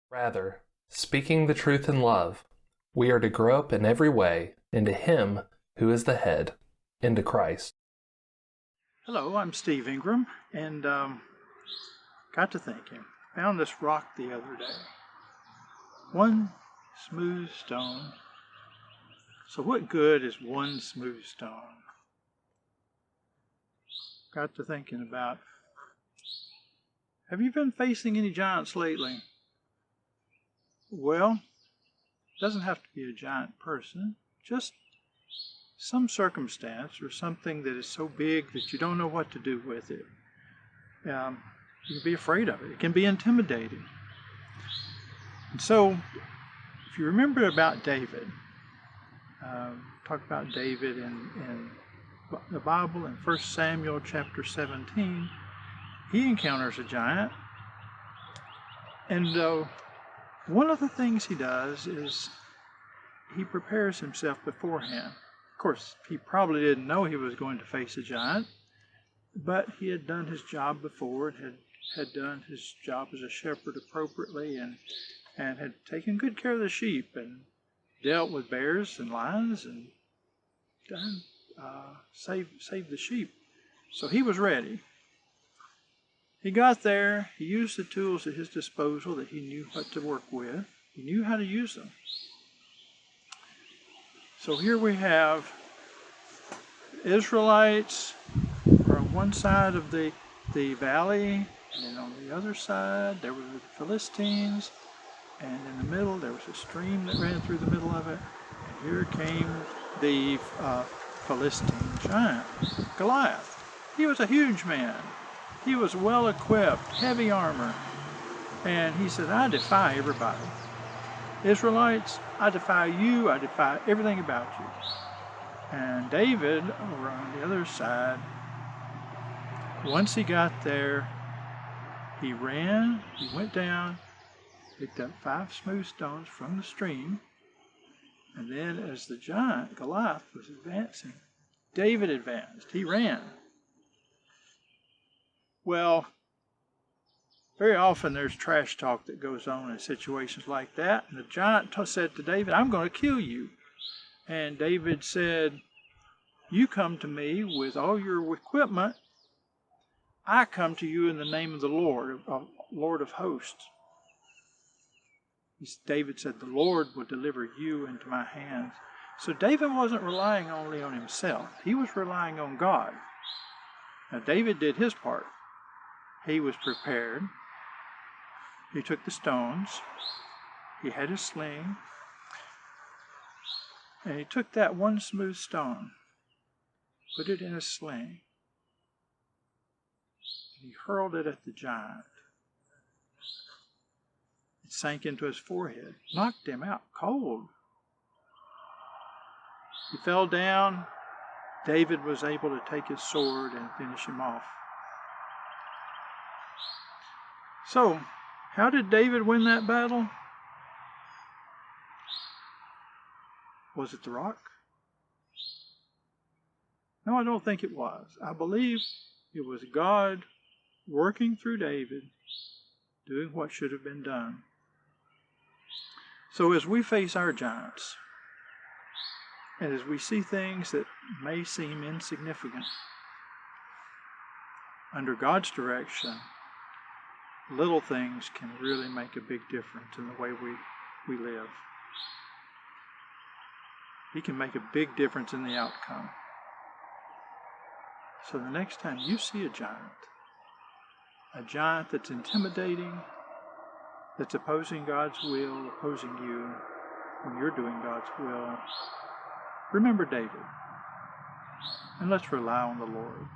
Rather, speaking the truth in love, we are to grow up in every way into Him who is the head, into Christ. Hello, I'm Steve Ingram, and got to thinking. Found this rock the other day. One smooth stone. So what good is one smooth stone? Got to thinking about, have you been facing any giants lately? Well, it doesn't have to be a giant person, just some circumstance or something that is so big that you don't know what to do with it. You can be afraid of it. It can be intimidating. And so, if you remember about David, talk about David in the Bible in 1 Samuel chapter 17, he encounters a giant. And one of the things he does is he prepares himself beforehand. Of course, he probably didn't know he was going to face a giant, but he had done his job before and had done his job as a shepherd appropriately and had taken good care of the sheep and dealt with bears and lions and done saved the sheep. So he was ready. He got there, he used the tools at his disposal that he knew what to work with. He knew how to use them. So here we have Israelites were on one side of the valley, and then on the other side there were the Philistines, and in the middle there was a stream that ran through the middle of it, and here came the Philistine giant, Goliath. He was a huge man. He was well equipped, heavy armor, and he said, I defy everybody. Israelites, I defy you, I defy everything about you. And David, over on the other side, once he got there, he ran, he went down, picked up 5 smooth stones from the stream, and then as the giant, Goliath, was advancing, David advanced. He ran. Well, very often there's trash talk that goes on in situations like that. And the giant said to David, I'm going to kill you. And David said, you come to me with all your equipment. I come to you in the name of the Lord, Lord of hosts. David said, the Lord will deliver you into my hands. So David wasn't relying only on himself. He was relying on God. Now David did his part. He was prepared. He took the stones. He had his sling. And he took that one smooth stone, put it in a sling, and he hurled it at the giant. It sank into his forehead, knocked him out cold. He fell down. David was able to take his sword and finish him off. So, how did David win that battle? Was it the rock? No, I don't think it was. I believe it was God working through David, doing what should have been done. So as we face our giants, and as we see things that may seem insignificant, under God's direction, little things can really make a big difference in the way we live. He can make a big difference in the outcome. So the next time you see a giant that's intimidating, that's opposing God's will, opposing you when you're doing God's will, remember David, and let's rely on the Lord.